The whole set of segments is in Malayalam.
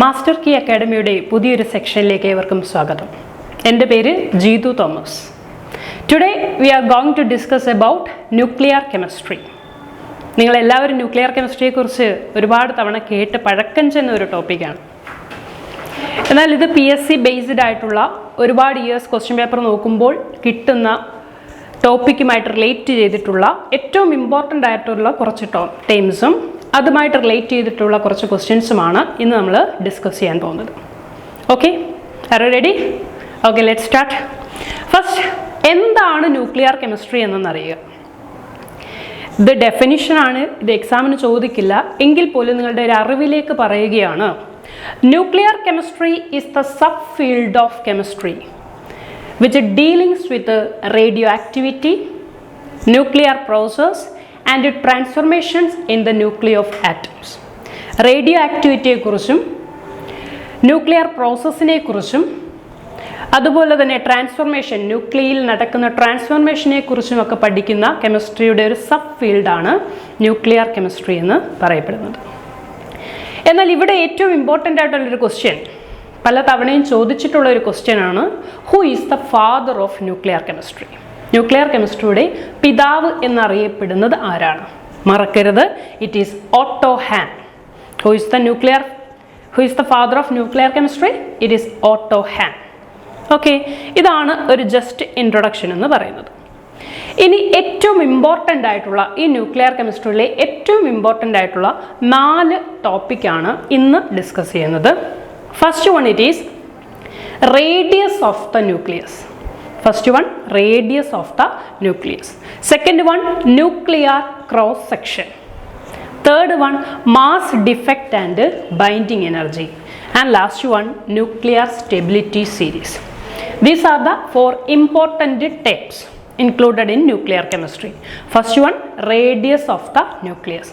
മാസ്റ്റർ കീ അക്കാഡമിയുടെ പുതിയൊരു സെക്ഷനിലേക്ക് ഏവർക്കും സ്വാഗതം. എൻ്റെ പേര് Jeethu Thomas. Today we are going to discuss about nuclear chemistry. നിങ്ങളെല്ലാവരും ന്യൂക്ലിയർ കെമിസ്ട്രിയെക്കുറിച്ച് ഒരുപാട് തവണ കേട്ട് പഴക്കം ചെന്ന ഒരു ടോപ്പിക്കാണ്. എന്നാൽ ഇത് PSC ബേസ്ഡ് ആയിട്ടുള്ള ഒരുപാട് ഇയേഴ്സ് ക്വസ്റ്റ്യൻ പേപ്പർ നോക്കുമ്പോൾ കിട്ടുന്ന ടോപ്പിക്കുമായിട്ട് റിലേറ്റ് ചെയ്തിട്ടുള്ള ഏറ്റവും ഇമ്പോർട്ടൻ്റ് ആയിട്ടുള്ള കുറച്ച് ടേംസും അതുമായിട്ട് റിലേറ്റ് ചെയ്തിട്ടുള്ള കുറച്ച് ക്വസ്റ്റ്യൻസുമാണ് ഇന്ന് നമ്മൾ ഡിസ്കസ് ചെയ്യാൻ പോകുന്നത്. Okay, are you ready? Okay, let start. First, എന്താണ് ന്യൂക്ലിയർ കെമിസ്ട്രി എന്നറിയുക. ഇത് ഡെഫിനിഷനാണ്, ഇത് എക്സാമിന് ചോദിക്കില്ല, എങ്കിൽ പോലും നിങ്ങളുടെ ഒരു അറിവിലേക്ക് പറയുകയാണ്. Nuclear chemistry is the sub field of chemistry which deals with radioactivity, nuclear process and transformations in the nuclei of atoms. റേഡിയോആക്ടിവിറ്റിയെ കുറിച്ചും ന്യൂക്ലിയർ പ്രോസസ്സിനെ കുറിച്ചും അതുപോലെ തന്നെ ട്രാൻസ്ഫോർമേഷൻ, ന്യൂക്ലിയയിൽ നടക്കുന്ന ട്രാൻസ്ഫോർമേഷനെ കുറിച്ചും ഒക്കെ പഠിക്കുന്ന കെമിസ്ട്രിയുടെ ഒരു സബ് ഫീൽഡാണ് ന്യൂക്ലിയർ കെമിസ്ട്രി എന്ന് പറയപ്പെടുന്നത്. എന്നാൽ ഇവിടെ ഏറ്റവും ഇമ്പോർട്ടൻ്റ് ആയിട്ടുള്ളൊരു ക്വസ്റ്റ്യൻ, പല തവണയും ചോദിച്ചിട്ടുള്ള ഒരു ക്വസ്റ്റ്യൻ ആണ്, who is the father of nuclear chemistry? Nuclear കെമിസ്ട്രിയുടെ പിതാവ് എന്നറിയപ്പെടുന്നത് ആരാണ്? മറക്കരുത്, it is Otto Hahn. Who is the father of nuclear chemistry? It is Otto Hahn. Okay, ഇതാണ് ഒരു ജസ്റ്റ് ഇൻട്രൊഡക്ഷൻ എന്ന് പറയുന്നത്. ഇനി ഏറ്റവും ഇമ്പോർട്ടൻ്റ് ആയിട്ടുള്ള ഈ ന്യൂക്ലിയർ കെമിസ്ട്രിയിലെ ഏറ്റവും ഇമ്പോർട്ടൻ്റ് ആയിട്ടുള്ള 4 ടോപ്പിക്കാണ് ഇന്ന് ഡിസ്കസ് ചെയ്യുന്നത്. First one, it is radius of the nucleus. First one, radius of the nucleus. Second one, nuclear cross section. Third one, mass defect and binding energy. And last one, nuclear stability series. These are the 4 important terms included in nuclear chemistry. First one, radius of the nucleus.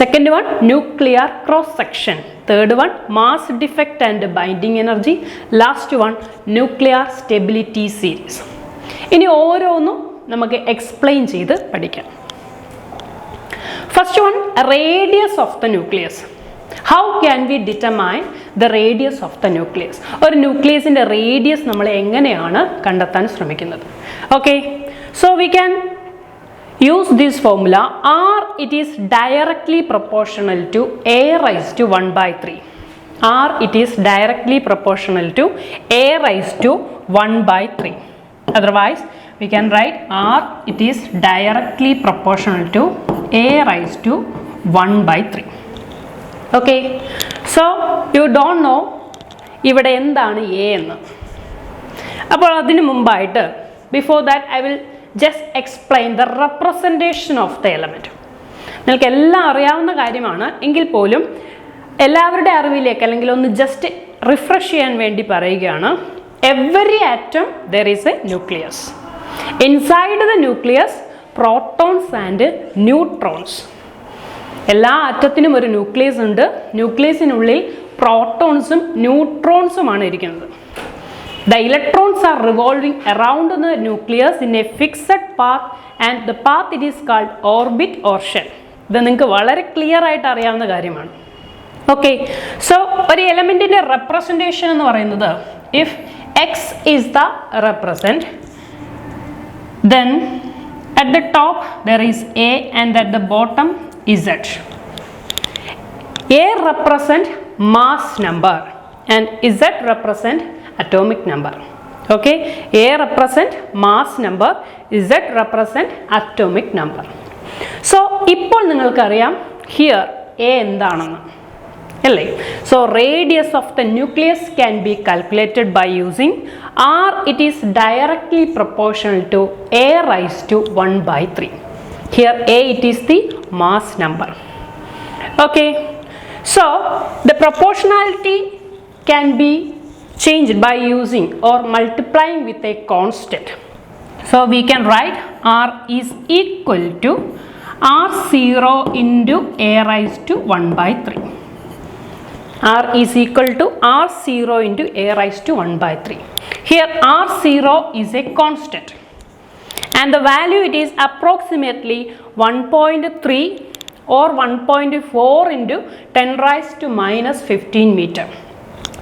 Second one, nuclear cross section. Third one, mass defect and binding energy. Last one, nuclear stability series. ഇനി ഓരോന്നും നമുക്ക് എക്സ്പ്ലെയിൻ ചെയ്ത് പഠിക്കാം. First one, radius of the nucleus. How can we determine the radius of the nucleus? ഒരു ന്യൂക്ലിയസിൻ്റെ റേഡിയസ് നമ്മൾ എങ്ങനെയാണ് കണ്ടെത്താൻ ശ്രമിക്കുന്നത്? Okay, so we can use this formula. R, it is directly proportional to a raised to 1/3. R, it is directly proportional to a raised to 1/3. Otherwise we can write R, it is directly proportional to a raised to 1/3. Okay, so you don't know ഇവിടെ എന്താണ് a എന്ന്. അപ്പോൾ അതിനു മുമ്പായിട്ട്, before that I will just explain the representation of the element. നിങ്ങൾക്ക് എല്ലാം അറിയാവുന്ന കാര്യമാണ്, എങ്കിൽ പോലും എല്ലാവരുടെ അറിവിലേക്ക് അല്ലെങ്കിൽ ഒന്ന് ജസ്റ്റ് റിഫ്രഷ് ചെയ്യാൻ വേണ്ടി പറയുകയാണ്. Every atom there is A nucleus. Inside the nucleus protons and neutrons. എല്ലാ ആറ്റത്തിനും ഒരു ന്യൂക്ലിയസ് ഉണ്ട്. ന്യൂക്ലിയസിനുള്ളിൽ പ്രോട്ടോൺസും ന്യൂട്രോൺസുമാണ് ഇരിക്കുന്നത്. The electrons are revolving around the nucleus in a fixed path and the path it is called orbit or shell. ഇത് നിങ്ങൾക്ക് വളരെ ക്ലിയർ ആയിട്ട് അറിയാവുന്ന കാര്യമാണ്. ഓക്കെ, സോ ഒരു എലമെൻറ്റിൻ്റെ റെപ്രസെൻറ്റേഷൻ എന്ന് പറയുന്നത്, if X is the represent, then at the top there is A and at the bottom Z. A represent mass number and Z represent atomic number. Okay, A represent mass number, Z represent atomic number. So ഇപ്പോൾ നിങ്ങൾക്കറിയാം here A എന്താണെന്ന് അല്ലേ? So radius of the nucleus can be calculated by using R, it is directly proportional to A raised to 1/3. Here A, it is the mass number. Okay, so the proportionality can be changed by using or multiplying with a constant. So we can write R is equal to R0 into A raised to 1/3. R is equal to R0 into A raised to 1/3. Here R0 is a constant and the value it is approximately 1.3 or 1.4 into 10 raised to minus 15 meter.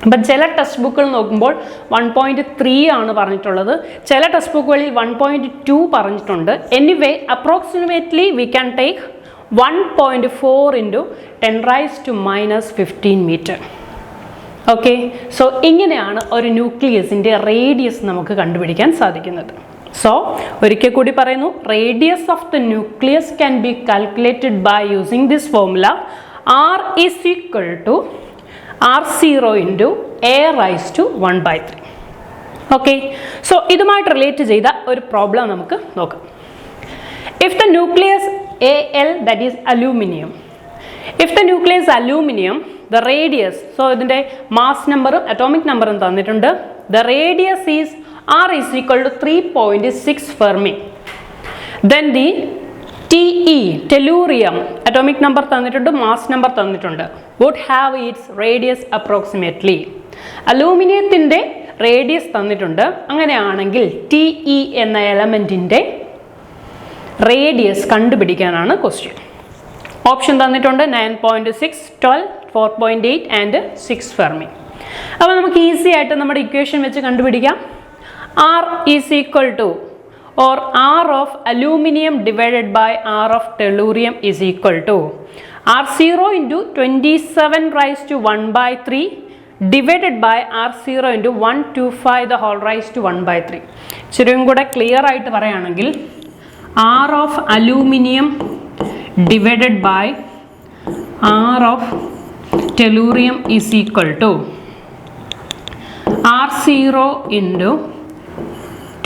അപ്പം ചില ടെക്സ്റ്റ് ബുക്കുകൾ നോക്കുമ്പോൾ 1.3 ആണ് പറഞ്ഞിട്ടുള്ളത്, ചില ടെക്സ്റ്റ് ബുക്കുകളിൽ 1.2 പറഞ്ഞിട്ടുണ്ട്. Anyway approximately we can take 1.4 into 10⁻⁻15 metre. Okay, so ഇങ്ങനെയാണ് ഒരു ന്യൂക്ലിയസിൻ്റെ റേഡിയസ് നമുക്ക് കണ്ടുപിടിക്കാൻ സാധിക്കുന്നത്. സോ ഒരിക്കൽ കൂടി പറയുന്നു, radius of the nucleus can be calculated by using this formula R is equal to R0 into A⁻1/3. Okay, so ഇതുമായിട്ട് റിലേറ്റ് ചെയ്ത ഒരു പ്രോബ്ലം നമുക്ക് നോക്കാം. If the nucleus Al, that is aluminum, if the nucleus aluminum, the radius, so ഇതിൻ്റെ മാസ് നമ്പറും അറ്റോമിക് നമ്പറും തന്നിട്ടുണ്ട്. The radius is R is equal to 3.6 Fermi. Then the Te, tellurium, atomic number തന്നിട്ടുണ്ട്, മാസ് നമ്പർ തന്നിട്ടുണ്ട്, would have its radius approximately. അലൂമിനിയത്തിൻ്റെ റേഡിയസ് തന്നിട്ടുണ്ട്. അങ്ങനെയാണെങ്കിൽ Te എന്ന എലമെൻറ്റിൻ്റെ റേഡിയസ് കണ്ടുപിടിക്കാനാണ് ക്വസ്റ്റ്യൻ. ഓപ്ഷൻ തന്നിട്ടുണ്ട് 9.6, 12, 4.8 ആൻഡ് 6 ഫെർമി. അപ്പോൾ നമുക്ക് ഈസി ആയിട്ട് നമ്മുടെ ഇക്വേഷൻ വെച്ച് കണ്ടുപിടിക്കാം. R is equal to or R of aluminum divided by R of tellurium is equal to R0 into 27⁻⁻1/3 divided by R0 into 125 the whole raised to 1/3. ശരിയും കൂടെ ക്ലിയർ ആയിട്ട് പറയുകയാണെങ്കിൽ R of aluminum divided by R of tellurium is equal to R0 into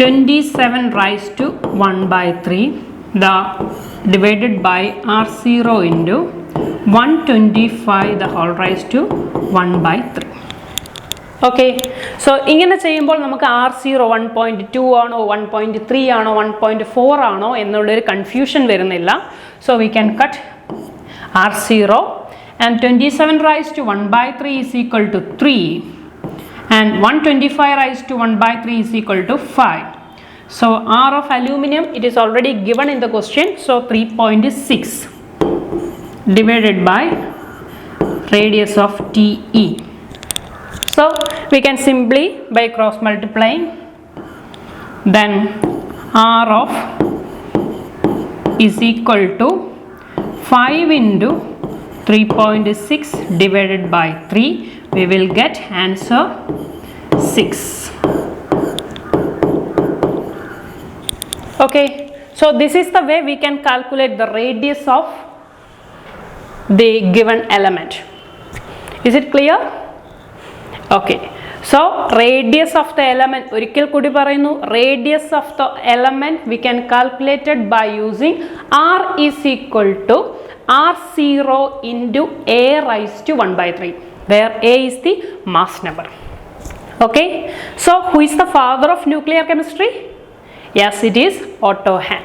27⁻1/3 the divided by R0 into 125 the whole raised to 1/3. Okay, so ഇങ്ങനെ ചെയ്യുമ്പോൾ നമുക്ക് R0 1.2 ആണോ 1.3 ആണോ 1.4 ആണോ എന്നുള്ളൊരു കൺഫ്യൂഷൻ വരുന്നില്ല. So we can cut R0 and 27⁻1/3 is equal to 3 and 125⁻1/3 is equal to 5. So R of aluminum, it is already given in the question, so 3.6 divided by radius of Te. So we can simply by cross multiplying, then R of is equal to 5 into 3.6 divided by 3, we will get answer 6. Okay, so this is the way we can calculate the radius of the given element. Is it clear? Okay, so radius of the element, ഒരിക്കൽ കൂടി പറയുന്നു, radius of the element we can calculate it by using R is equal to R0 into A⁻1/3, where A is the mass number. Okay, so who is the father of nuclear chemistry? Yes, it is Otto Hahn.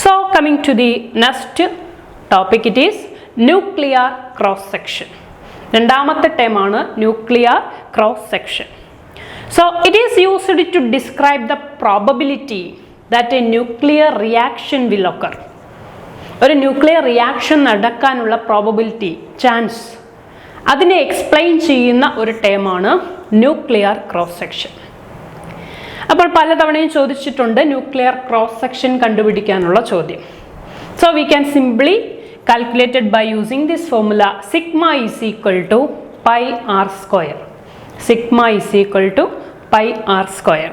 So coming to the next topic, it is nuclear cross section. രണ്ടാമത്തെ ടേമാണ് nuclear cross section. So it is used to describe the probability that a nuclear reaction will occur. ഒരു ന്യൂക്ലിയർ റിയാക്ഷൻ നടക്കാനുള്ള പ്രോബബിലിറ്റി, ചാൻസ്, അതിനെ എക്സ്പ്ലെയിൻ ചെയ്യുന്ന ഒരു ടേമാണ് ന്യൂക്ലിയർ ക്രോസ് സെക്ഷൻ. അപ്പോൾ പലതവണയും ചോദിച്ചിട്ടുണ്ട് ന്യൂക്ലിയർ ക്രോസ് സെക്ഷൻ കണ്ടുപിടിക്കാനുള്ള ചോദ്യം. So we can simply calculated by using this formula, sigma is equal to pi r square. Sigma is equal to pi r square.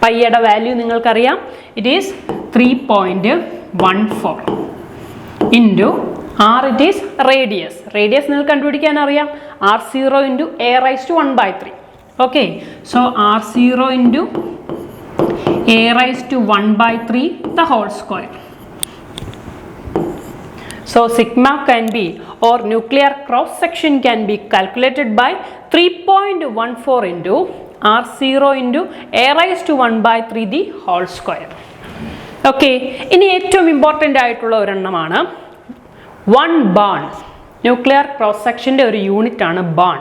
Pi യുടെ വാല്യൂ നിങ്ങൾക്കറിയാം, it is 3.14 into r, it is radius. Radius നിങ്ങൾക്ക് കണ്ടുപിടിക്കാൻ അറിയാം, R0 into A⁻1/3. Okay, so R0 into A⁻1/3 the whole square. So sigma can be, or nuclear cross section can be calculated by 3.14 into R0 into A⁻1/3 the whole square. Okay, ഇനി ഏറ്റവും ഇമ്പോർട്ടൻ്റ് ആയിട്ടുള്ള ഒരെണ്ണമാണ് വൺ ബാൺ. ന്യൂക്ലിയർ ക്രോസ് സെക്ഷൻ്റെ ഒരു യൂണിറ്റ് ആണ് ബാൺ,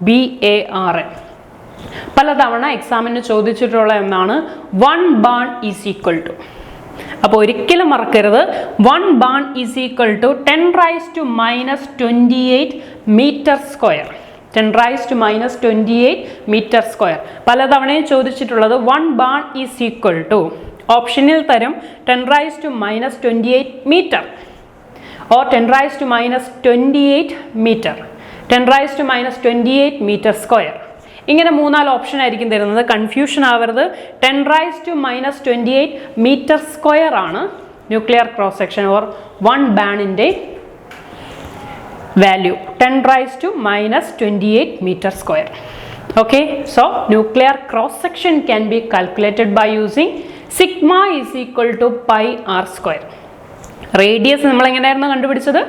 BARN. പലതവണ എക്സാമിന് ചോദിച്ചിട്ടുള്ള ഒന്നാണ് one barn is equal to. അപ്പോൾ ഒരിക്കലും മറക്കരുത്, one barn is equal to 10⁻⁻28 metre square. 10 raised to minus 28 meter square. പലതവണയും ചോദിച്ചിട്ടുള്ളത് 1 barn is equal to ഓപ്ഷനിൽ തരും 10 raised to minus 28 meter or 10 raised to minus 28 meter, 10 raised to minus 28 meter square. ഇങ്ങനെ 3-4 ഓപ്ഷൻ ആയിരിക്കും തരുന്നത്. കൺഫ്യൂഷൻ ആവരുത്. 10 raised to minus 28 meter square ആണ് ന്യൂക്ലിയർ ക്രോസ് സെക്ഷൻ ഓർ 1 ബാണിൻ്റെ value. 10 raised to minus 28 meter square. Okay, so nuclear cross section can be calculated by using sigma is equal to pi r square. Radius നമ്മൾ എങ്ങനെയായിരുന്നു കണ്ടുപിടിച്ചത്?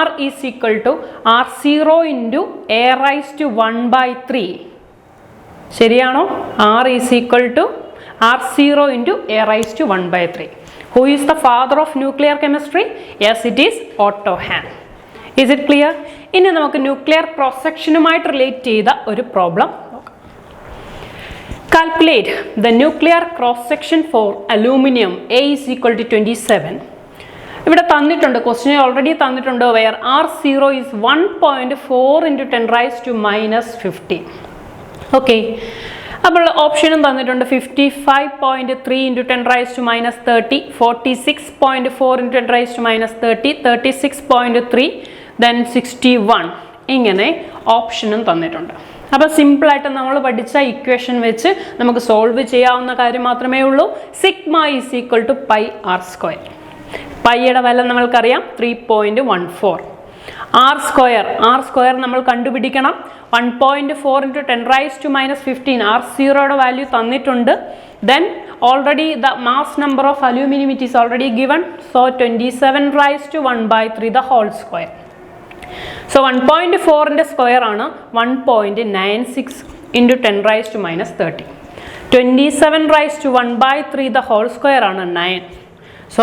r is equal to r0 into a raised to 1/3. ശരിയാണോ? r is equal to r0 into a raised to 1/3. Who is the father of nuclear chemistry? Yes, it is Otto Hahn. Is it clear? ഇനി നമുക്ക് ന്യൂക്ലിയർ ക്രോസ് സെക്ഷനുമായിട്ട് റിലേറ്റ് ചെയ്ത ഒരു പ്രോബ്ലം നോക്കാം. Calculate the nuclear cross section for aluminum A is equal to 27. ഇവിടെ തന്നിട്ടുണ്ട്, ക്വസ്റ്റ്യൻ ഓൾറെഡി തന്നിട്ടുണ്ട്. where R0 is 1.4 into 10 raised to minus 50. Okay, അപ്പോൾ ഓപ്ഷനും തന്നിട്ടുണ്ട് 55.3 into 10 raised to minus 30, 46.4 into 10 raised to minus 30, 36.3, then 61. ഇങ്ങനെ ഓപ്ഷനും തന്നിട്ടുണ്ട്. അപ്പോൾ സിമ്പിളായിട്ട് നമ്മൾ പഠിച്ച ഇക്വേഷൻ വെച്ച് നമുക്ക് സോൾവ് ചെയ്യാവുന്ന കാര്യം മാത്രമേ ഉള്ളൂ. Sigma is equal to pi r square. പൈയുടെ വില നമ്മൾക്കറിയാം 3.14. ആർ സ്ക്വയർ നമ്മൾ കണ്ടുപിടിക്കണം. 1.4 into 10 raised to minus 15. R0യുടെ value തന്നിട്ടുണ്ട്. Then already the mass number of aluminum it is already given. So 27 raised to 1/3 the whole square. So 1.4ന്റെ സ്ക്വയർ ആണ് 1.96 into 10 raised to minus 30. 27 raised to 1/3 the whole square ആണ് 9. So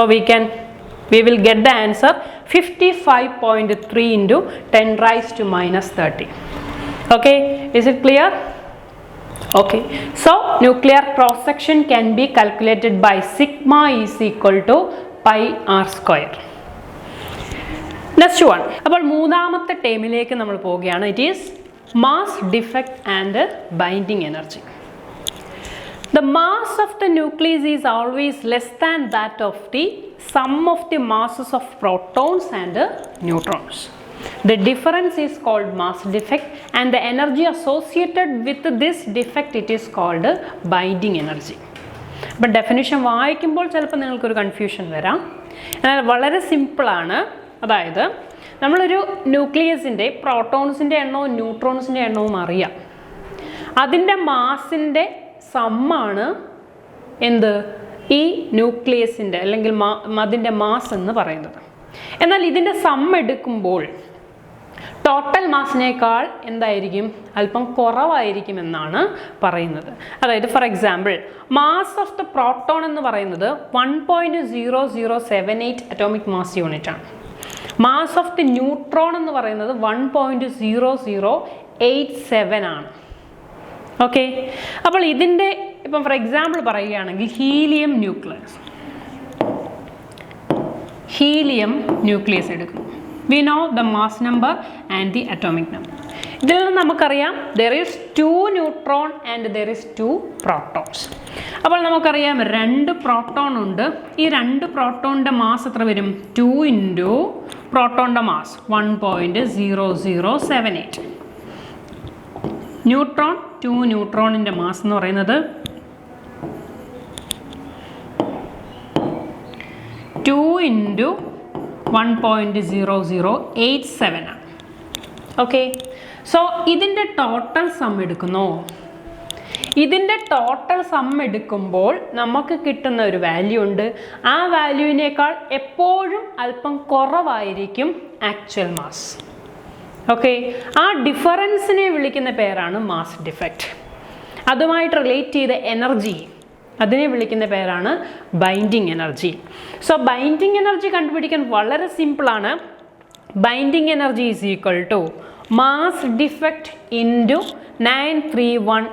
we will get the answer 55.3 into 10 raised to minus 30. Okay, is it clear? Okay, so nuclear cross section can be calculated by sigma is equal to pi r square. Next one. അപ്പോൾ മൂന്നാമത്തെ ടേമിലേക്ക് നമ്മൾ പോവുകയാണ്. It is mass defect and binding energy. The mass of the nucleus is always less than that of the sum of the masses of protons and neutrons. The difference is called mass defect and the energy associated with this defect it is called binding energy. But definition വായിക്കുമ്പോൾ ചിലപ്പോൾ നിങ്ങൾക്കൊരു കൺഫ്യൂഷൻ വരാം. എന്നാൽ വളരെ സിമ്പിളാണ്. അതായത് നമ്മളൊരു ന്യൂക്ലിയസിൻ്റെ പ്രോട്ടോൺസിൻ്റെ എണ്ണവും ന്യൂട്രോൺസിൻ്റെ എണ്ണവും അറിയാം. അതിൻ്റെ മാസിൻ്റെ സമ്മാണ് എന്ത്? ഈ ന്യൂക്ലിയസിൻ്റെ അല്ലെങ്കിൽ അതിൻ്റെ മാസ് എന്ന് പറയുന്നത്. എന്നാൽ ഇതിൻ്റെ സം എടുക്കുമ്പോൾ ടോട്ടൽ മാസിനേക്കാൾ എന്തായിരിക്കും? അല്പം കുറവായിരിക്കും എന്നാണ് പറയുന്നത്. അതായത് for example mass of the proton എന്ന് പറയുന്നത് 1.0078 അറ്റോമിക് മാസ് യൂണിറ്റ് ആണ്. മാസ് ഓഫ് ദി ന്യൂട്രോൺ എന്ന് പറയുന്നത് 1.0087 ആണ്. ഓക്കെ, അപ്പോൾ ഇതിൻ്റെ ഇപ്പം ഫോർ എക്സാമ്പിൾ പറയുകയാണെങ്കിൽ ഹീലിയം ന്യൂക്ലിയസ് എടുക്കുന്നു. We know the mass number and the atomic number. ഇതിൽ നിന്ന് നമുക്കറിയാം there is 2 neutron and there is 2 protons. അപ്പോൾ നമുക്കറിയാം 2 പ്രോട്ടോൺ ഉണ്ട്. ഈ 2 പ്രോട്ടോണിൻ്റെ മാസ് എത്ര വരും? 2 into പ്രോട്ടോണിൻ്റെ മാസ് 1.0078. ന്യൂട്രോൺ 2 ന്യൂട്രോണിൻ്റെ മാസ് എന്ന് പറയുന്നത് 2 into 1.0087 ആണ്. ഓക്കെ, സോ ഇതിൻ്റെ ടോട്ടൽ സം എടുക്കുന്നു. ഇതിൻ്റെ ടോട്ടൽ സം എടുക്കുമ്പോൾ നമുക്ക് കിട്ടുന്ന ഒരു വാല്യൂ ഉണ്ട്. ആ വാല്യൂവിനേക്കാൾ എപ്പോഴും അല്പം കുറവായിരിക്കും ആക്ച്വൽ മാസ്. ഓക്കെ, ആ ഡിഫറൻസിനെ വിളിക്കുന്ന പേരാണ് മാസ് ഡിഫക്റ്റ്. അതുമായിട്ട് റിലേറ്റ് ചെയ്ത എനർജി അതിനെ വിളിക്കുന്ന പേരാണ് binding energy. So binding energy കണ്ടുപിടിക്കാൻ വളരെ സിമ്പിളാണ്. Binding energy is equal to mass defect into 931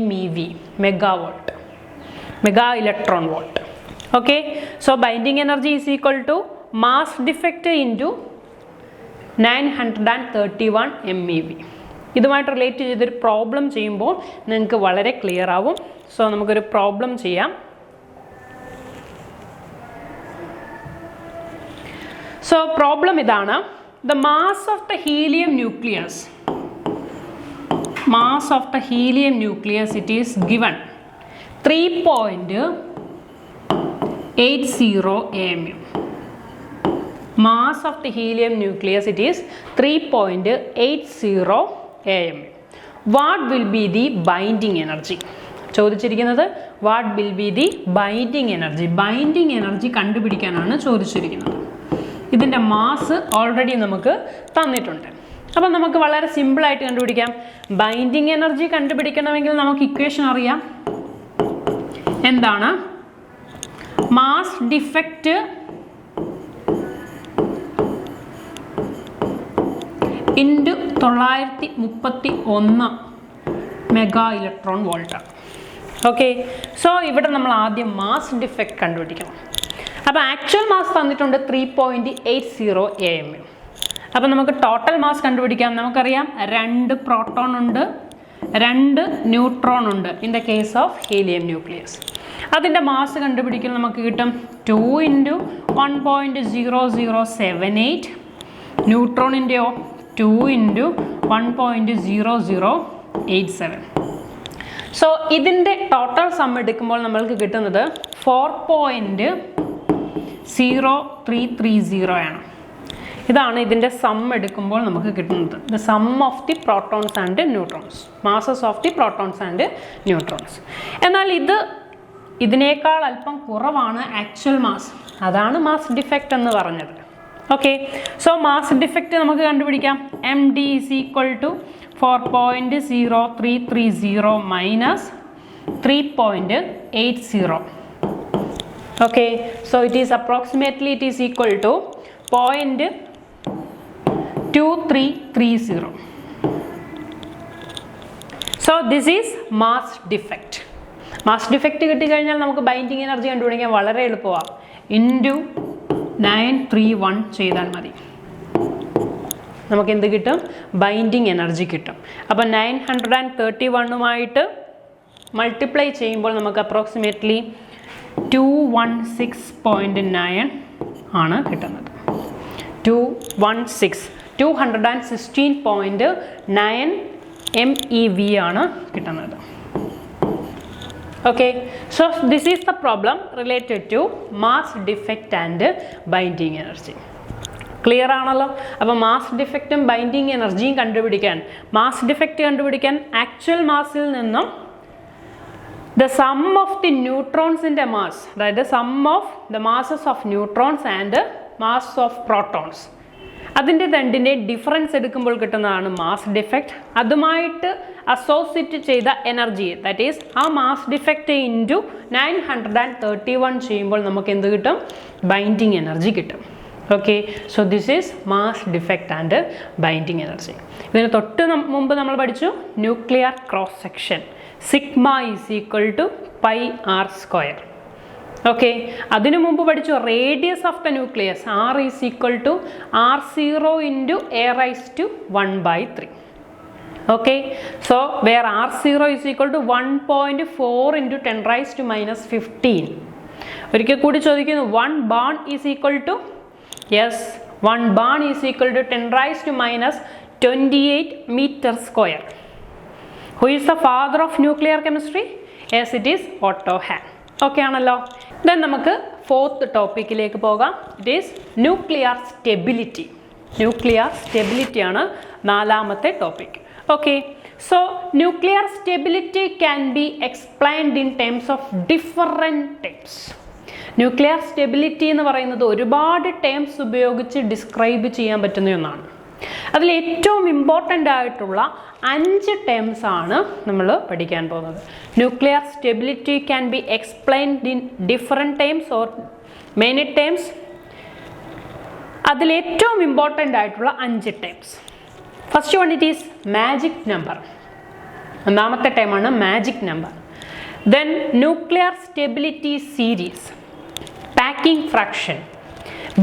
MeV megavolt, mega electron volt. Okay, so binding energy is equal to mass defect into 931 MeV. ഇതുമായിട്ട് റിലേറ്റ് ചെയ്തൊരു പ്രോബ്ലം ചെയ്യുമ്പോൾ നിങ്ങൾക്ക് വളരെ ക്ലിയർ ആവും. സോ നമുക്കൊരു പ്രോബ്ലം ചെയ്യാം. സോ പ്രോബ്ലം ഇതാണ്. The mass of the helium nucleus, it is given 3.80 AMU. Mass of the helium nucleus, it is 3.80 AMU. What will be the binding energy? ചോദിച്ചിരിക്കുന്നത് what will be the binding energy? Binding energy കണ്ടുപിടിക്കാനാണ് ചോദിച്ചിരിക്കുന്നത്. ഇതിൻ്റെ മാസ് ഓൾറെഡി നമുക്ക് തന്നിട്ടുണ്ട്. അപ്പം നമുക്ക് വളരെ സിമ്പിളായിട്ട് കണ്ടുപിടിക്കാം. ബൈൻഡിങ് എനർജി കണ്ടുപിടിക്കണമെങ്കിൽ നമുക്ക് ഇക്വേഷൻ അറിയാം. എന്താണ്? Mass defect into 931 mega electron volt. Okay, so ഇവിടെ നമ്മൾ ആദ്യം മാസ് ഡിഫക്റ്റ് കണ്ടുപിടിക്കണം. അപ്പോൾ ആക്ച്വൽ മാസ് തന്നിട്ടുണ്ട് 3.80 AMU. അപ്പോൾ നമുക്ക് ടോട്ടൽ മാസ് കണ്ടുപിടിക്കാം. നമുക്കറിയാം 2 പ്രോട്ടോൺ ഉണ്ട്, 2 ന്യൂട്രോൺ ഉണ്ട് in the case of helium nucleus. അതിൻ്റെ മാസ് കണ്ടുപിടിക്കൽ നമുക്ക് കിട്ടും 2 × 1.0078. ന്യൂട്രോണിൻ്റെയോ 2 × 1.0087. സോ ഇതിൻ്റെ ടോട്ടൽ സം എടുക്കുമ്പോൾ നമ്മൾക്ക് കിട്ടുന്നത് 4.0330 ആണ്. ഇതാണ് ഇതിൻ്റെ സം എടുക്കുമ്പോൾ നമുക്ക് കിട്ടുന്നത്. The sum of the protons and neutrons, masses of the protons and neutrons. എന്നാൽ ഇതിനേക്കാൾ അല്പം കുറവാണ് ആക്ച്വൽ മാസ്. അതാണ് മാസ് ഡിഫക്റ്റ് എന്ന് പറഞ്ഞത്. ഓക്കെ, സോ മാസ് ഡിഫക്റ്റ് നമുക്ക് കണ്ടുപിടിക്കാം. MD is equal to 4.0330 minus 3.80. Okay, so it is approximately equal to 0.2330. So this is mass defect. Mass defect കിട്ടിക്കഴിഞ്ഞാൽ നമുക്ക് ബൈൻഡിങ് എനർജി കണ്ടുപിടിക്കാൻ വളരെ എളുപ്പമാണ്. ഇൻറ്റു 931 ചെയ്താൽ മതി. നമുക്ക് എന്ത് കിട്ടും? ബൈൻഡിങ് എനർജി കിട്ടും. അപ്പോൾ 931 മൾട്ടിപ്ലൈ ചെയ്യുമ്പോൾ നമുക്ക് അപ്രോക്സിമേറ്റ്ലി 216.9 ആണ് കിട്ടുന്നത്. 216.9 MeV ആണ് കിട്ടുന്നത്. Okay, so this is the problem related to mass defect and binding energy. Clear ആണല്ലോ? അപ്പോൾ മാസ് ഡിഫക്റ്റും ബൈൻഡിങ് എനർജിയും കണ്ടുപിടിക്കാൻ, മാസ് ഡിഫക്റ്റ് കണ്ടുപിടിക്കാൻ ആക്ച്വൽ മാസിൽ നിന്നും the sum of the neutrons in the mass, അതായത് sum of the masses of neutrons and mass of protons, അതിൻ്റെ രണ്ടിൻ്റെ ഡിഫറൻസ് എടുക്കുമ്പോൾ കിട്ടുന്നതാണ് മാസ് ഡിഫക്റ്റ്. അതുമായിട്ട് അസോസിയേറ്റ് ചെയ്ത എനർജി, ദാറ്റ് ഈസ് ആ മാസ് ഡിഫക്റ്റ് ഇൻറ്റു 931 ചെയ്യുമ്പോൾ നമുക്ക് എന്ത് കിട്ടും? ബൈൻഡിങ് എനർജി കിട്ടും. Okay, so this is mass defect and binding energy. ഇതിന് തൊട്ട് മുമ്പ് നമ്മൾ പഠിച്ചു nuclear cross section, sigma is equal to πr². ഓക്കെ, അതിനു മുമ്പ് പഠിച്ചു radius of the nucleus, R is equal to R0 × A⁻⁴. Okay, so where R0 is equal to 1.4 × 10⁻⁻15. ഒരിക്കൽ കൂടി ചോദിക്കുന്നു, 1 barn is equal to, yes, 1 barn is equal to 10⁻28 m². Who is the father of nuclear chemistry? Yes, it is Otto Hahn. Okay ആണല്ലോ? ദെൻ നമുക്ക് ഫോർത്ത് ടോപ്പിക്കിലേക്ക് പോകാം. It is nuclear stability. Nuclear stability ആണ് നാലാമത്തെ topic. Okay, so nuclear stability can be explained in terms of different terms. Nuclear stability എന്ന് പറയുന്നത് ഒരുപാട് ടേംസ് ഉപയോഗിച്ച് ഡിസ്ക്രൈബ് ചെയ്യാൻ പറ്റുന്ന ഒന്നാണ്. അതിൽ ഏറ്റവും ഇമ്പോർട്ടൻ്റ് ആയിട്ടുള്ള 5 ടേംസ് ആണ് നമ്മൾ പഠിക്കാൻ പോകുന്നത്. Nuclear stability can be explained in different terms or many terms. അതിൽ ഏറ്റവും ഇമ്പോർട്ടൻ്റ് ആയിട്ടുള്ള 5 terms. First one, it is magic number. ഒന്നാമത്തെ ടേമാണ് magic number. Then nuclear stability series, packing fraction,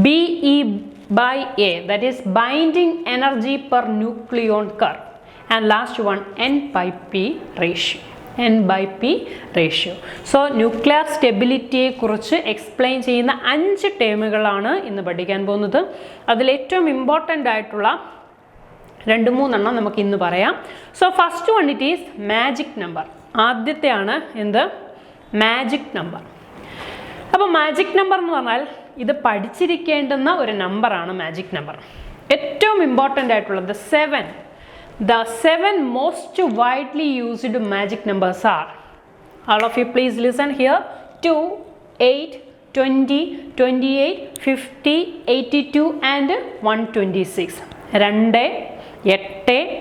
BE/A, that is binding energy per nucleon curve, and last one n/p ratio. n/p ratio. So nuclear stability കുറിച്ച് എക്സ്പ്ലെയിൻ ചെയ്യുന്ന 5 ടേമുകളാണ് ഇന്ന് പഠിക്കാൻ പോകുന്നത്. അതിൽ ഏറ്റവും ഇമ്പോർട്ടൻ്റ് ആയിട്ടുള്ള 2-3 എണ്ണം നമുക്ക് ഇന്ന് പറയാം. So first one it is magic number. ആദ്യത്തെയാണ് എന്ത്? Magic number. അപ്പോൾ മാജിക് നമ്പർ എന്ന് പറഞ്ഞാൽ ഇത് പഠിച്ചിരിക്കേണ്ടുന്ന ഒരു നമ്പറാണ് മാജിക് നമ്പർ. ഏറ്റവും ഇമ്പോർട്ടൻ്റ് ആയിട്ടുള്ളത് 7. The 7 most widely used magic numbers are, all of you please listen here, 2, 8, 20, 28, 50, 82 and 126. 2, 8,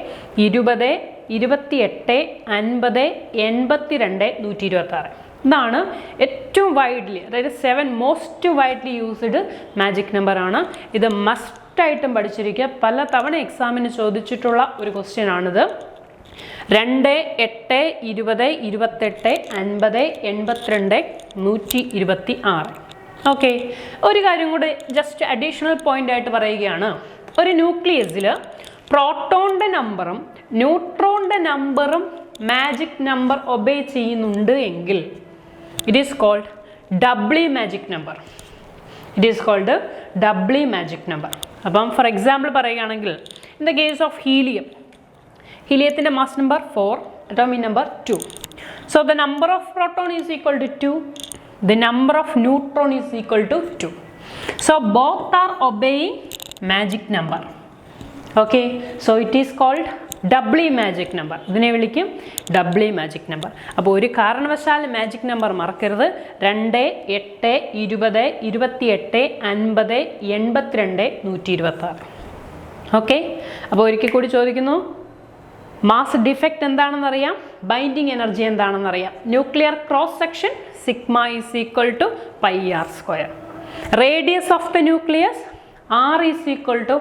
20, 28, 50, 82, 126. ഇതാണ് ഏറ്റവും വൈഡ്ലി, അതായത് 7 most widely used magic number ആണ്. ഇത് മസ്റ്റായിട്ടും പഠിച്ചിരിക്കുക. പല തവണ എക്സാമിന് ചോദിച്ചിട്ടുള്ള ഒരു ക്വസ്റ്റ്യൻ ആണിത്. 2, 8, 20, 28, 50, 82, 126. ഓക്കെ, ഒരു കാര്യം കൂടെ ജസ്റ്റ് അഡീഷണൽ പോയിന്റ് ആയിട്ട് പറയുകയാണ്. ഒരു ന്യൂക്ലിയസിൽ പ്രോട്ടോണിൻ്റെ നമ്പറും ന്യൂട്രോണിൻ്റെ നമ്പറും മാജിക് നമ്പർ ഒബേ ചെയ്യുന്നുണ്ട് എങ്കിൽ it is called doubly magic number. It is called doubly magic number. അപ്പം ഫോർ എക്സാമ്പിൾ പറയുകയാണെങ്കിൽ in the case of helium, ഹീലിയത്തിൻ്റെ mass number 4, atomic number 2. So the number of proton is equal to 2, the number of neutron is equal to 2. So both are obeying magic number. Okay, so it is called doubly magic number. ഇതിനെ വിളിക്കും ഡബ്ലി മാജിക് നമ്പർ. അപ്പോൾ ഒരു കാരണവശാലും മാജിക് നമ്പർ മറക്കരുത്. 2, 8, 20, 28, 50, 82, 126. ഓക്കെ, അപ്പോൾ ഒരിക്കൽ കൂടി ചോദിക്കുന്നു, മാസ് ഡിഫക്റ്റ് എന്താണെന്നറിയാം, ബൈൻഡിങ് എനർജി എന്താണെന്നറിയാം. Nuclear cross section sigma is equal to πr². Radius of the nucleus R is equal to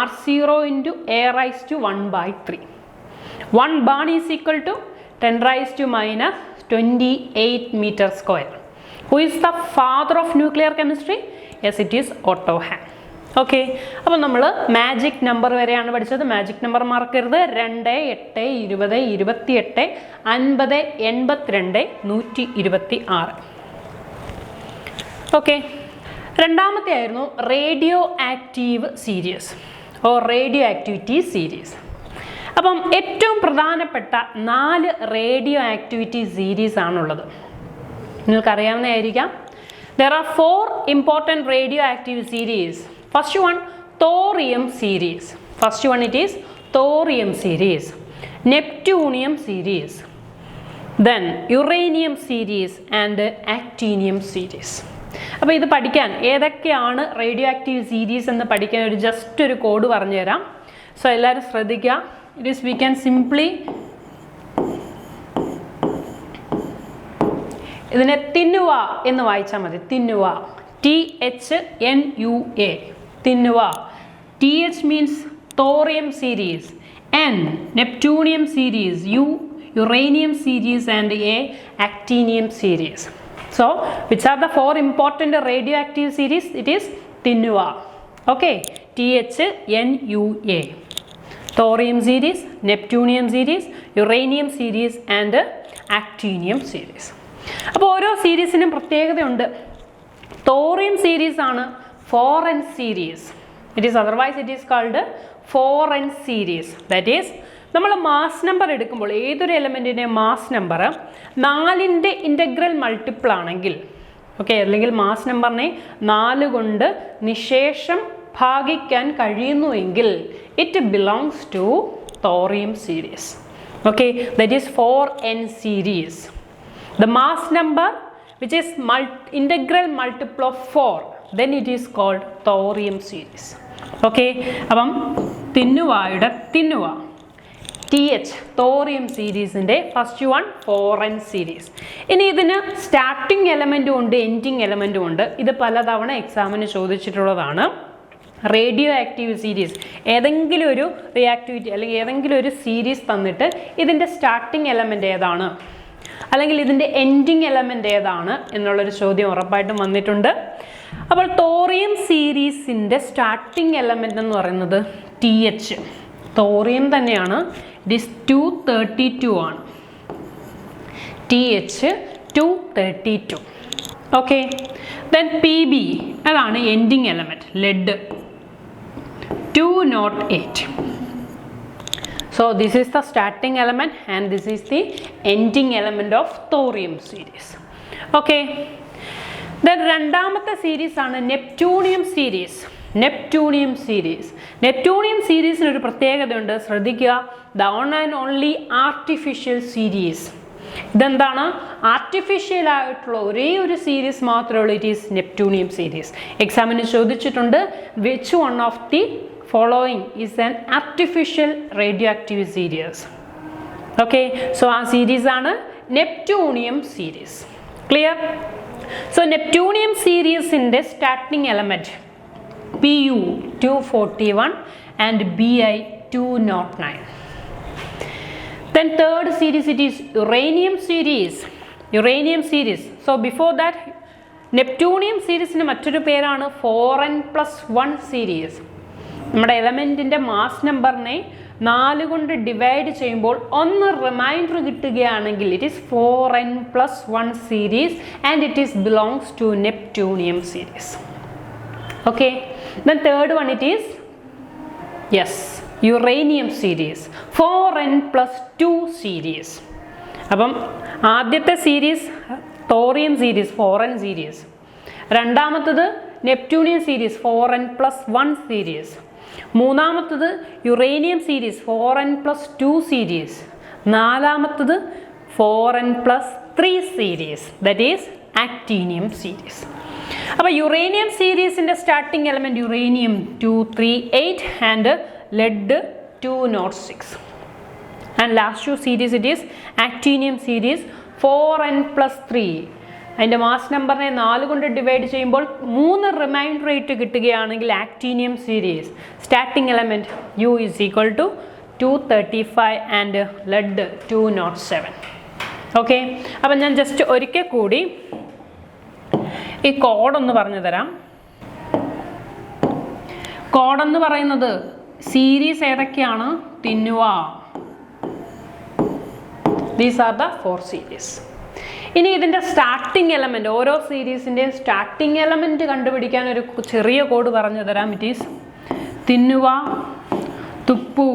R0 into A raised to 1/3. 1 barn is equal to 10 raised to minus 28 meter square. Who is the father of nuclear chemistry? Yes, it is Otto Hahn. Okay, അപ്പോൾ നമ്മൾ മാജിക് നമ്പർ വരെയാണ് പഠിച്ചത്. Magic number മാർക്കരുത്. 2, 8, 20, 28, 50, 82, 126. ഓക്കെ, രണ്ടാമത്തെ ആയിരുന്നു radioactive series or radioactivity series. അപ്പം ഏറ്റവും പ്രധാനപ്പെട്ട 4 റേഡിയോ ആക്ടിവിറ്റി സീരീസ് ആണുള്ളത്. നിങ്ങൾക്കറിയാവുന്നതായിരിക്കാം. There are 4 important radioactive series. First one thorium series. First one it is thorium series, neptunium series, then uranium series and actinium series. അപ്പോൾ ഇത് പഠിക്കാൻ ഏതൊക്കെയാണ് റേഡിയോ ആക്റ്റീവ് സീരീസ് എന്ന് പഠിക്കാൻ ഒരു ജസ്റ്റ് ഒരു കോഡ് പറഞ്ഞുതരാം. സോ എല്ലാവരും ശ്രദ്ധിക്കുക. It is we can simply ഇതിനെ തിന്നുവ എന്ന് വായിച്ചാൽ മതി. തിന്നുവ, THNUA, തിന്നുവ. TH means thorium series, N neptunium series, U uranium series and A actinium series. So, which are the 4 important radioactive series? It is TNUA. Okay, THNUA. Thorium series, Neptunium series, Uranium series and Actinium series. അപ്പോൾ ഓരോ സീരീസിനും പ്രത്യേകതയുണ്ട്. തോറിയം സീരീസ് ആണ് 4n series. It is otherwise it is called 4n series. That is, നമ്മൾ മാസ് നമ്പർ എടുക്കുമ്പോൾ ഏതൊരു എലമെൻറ്റിൻ്റെ മാസ് നമ്പർ 4ൻ്റെ ഇൻ്റഗ്രൽ മൾട്ടിപ്പിൾ ആണെങ്കിൽ, ഓക്കെ, അല്ലെങ്കിൽ മാസ് നമ്പറിനെ 4 കൊണ്ട് നിശേഷം ഭാഗിക്കാൻ കഴിയുന്നുവെങ്കിൽ it belongs to thorium series. Okay, that is 4n series. The mass number which is integral multiple of 4, then it is called thorium series. Okay, അപ്പം തിന്നുവായുടെ തിന്നുവ TH തോറിയം സീരീസിൻ്റെ ഫസ്റ്റ് വൺ 4n സീരീസ്. ഇനി ഇതിന് സ്റ്റാർട്ടിംഗ് എലമെൻറ്റും ഉണ്ട്, എൻഡിങ് എലമെൻറ്റും ഉണ്ട്. ഇത് പലതവണ എക്സാമിന് ചോദിച്ചിട്ടുള്ളതാണ്. റേഡിയോ ആക്റ്റീവ് സീരീസ് ഏതെങ്കിലും ഒരു റിയാക്ടിവിറ്റി അല്ലെങ്കിൽ ഏതെങ്കിലും ഒരു സീരീസ് തന്നിട്ട് ഇതിൻ്റെ സ്റ്റാർട്ടിംഗ് എലമെൻ്റ് ഏതാണ് അല്ലെങ്കിൽ ഇതിൻ്റെ എൻഡിങ് എലമെൻ്റ് ഏതാണ് എന്നുള്ളൊരു ചോദ്യം ഉറപ്പായിട്ടും വന്നിട്ടുണ്ട്. അപ്പോൾ തോറിയം സീരീസിൻ്റെ സ്റ്റാർട്ടിംഗ് എലമെൻ്റ് എന്ന് പറയുന്നത് TH. തോറിയം തന്നെയാണ്. ഇറ്റ് ഈസ് 232 ആണ്. TH 232. ഓക്കെ. ദെൻ PB അതാണ് ending element, lead 208. So this is the starting element and this is the ending element of thorium series. Okay. Then രണ്ടാമത്തെ സീരീസ് ആണ് നെപ്റ്റ്യൂണിയം സീരീസ്. നെപ്റ്റ്യൂണിയം സീരീസിന് ഒരു പ്രത്യേകതയുണ്ട്, ശ്രദ്ധിക്കുക. The one and only artificial series. ഇതെന്താണ്? ആർട്ടിഫിഷ്യൽ ആയിട്ടുള്ള ഒരേ ഒരു സീരീസ് മാത്രമേ ഉള്ളൂ. It is neptunium series. എക്സാമിന് ചോദിച്ചിട്ടുണ്ട്, which one of the following is an artificial radioactive series. Okay, so our series ആണ് neptunium series. Clear? So neptunium series in the starting element Pu 241 and Bi 209. Then third series, it is uranium series. So before that, neptunium series ന് മറ്റൊരു പേരാണ് 4n+1 series. നമ്മുടെ എലമെൻറ്റിൻ്റെ മാസ് നമ്പറിനെ 4 കൊണ്ട് ഡിവൈഡ് ചെയ്യുമ്പോൾ 1 റിമൈൻഡർ കിട്ടുകയാണെങ്കിൽ it is 4n+1 series and it is belongs to neptunium series. Okay. Then third one it is uranium series 4n+2 series. അപ്പം ആദ്യത്തെ series thorium series 4n series, രണ്ടാമത്തത് നെപ്റ്റ്യൂണിയം സീരീസ് 4n+1 സീരീസ്, മൂന്നാമത്തത് യുറേനിയം സീരീസ് 4n+2 സീരീസ്, നാലാമത്തത് 4n+3 series, that is actinium series. അപ്പോൾ യുറേനിയം സീരീസിൻ്റെ starting element uranium 238 and lead 206. And last two series it is actinium series 4n+3. അതിൻ്റെ മാസ് നമ്പറിനെ 4 കൊണ്ട് ഡിവൈഡ് ചെയ്യുമ്പോൾ 3 റിമൈൻഡർ റേറ്റ് കിട്ടുകയാണെങ്കിൽ actinium series. Starting element U is equal to 235 and lead 207. Okay. അപ്പം ഞാൻ ജസ്റ്റ് ഒരിക്കൽ കൂടി ഈ കോഡൊന്ന് പറഞ്ഞു തരാം. കോഡെന്ന് പറയുന്നത് സീരീസ് ഏതൊക്കെയാണ്? തിന്നുവ. These are the 4 series. ഇനി ഇതിൻ്റെ സ്റ്റാർട്ടിംഗ് എലമെൻറ്റ്, ഓരോ സീരീസിൻ്റെയും സ്റ്റാർട്ടിംഗ് എലമെൻറ്റ് കണ്ടുപിടിക്കാൻ ഒരു ചെറിയ കോഡ് പറഞ്ഞു തരാം. ഇറ്റ് ഈസ് തിന്നുവ തുപ്പു.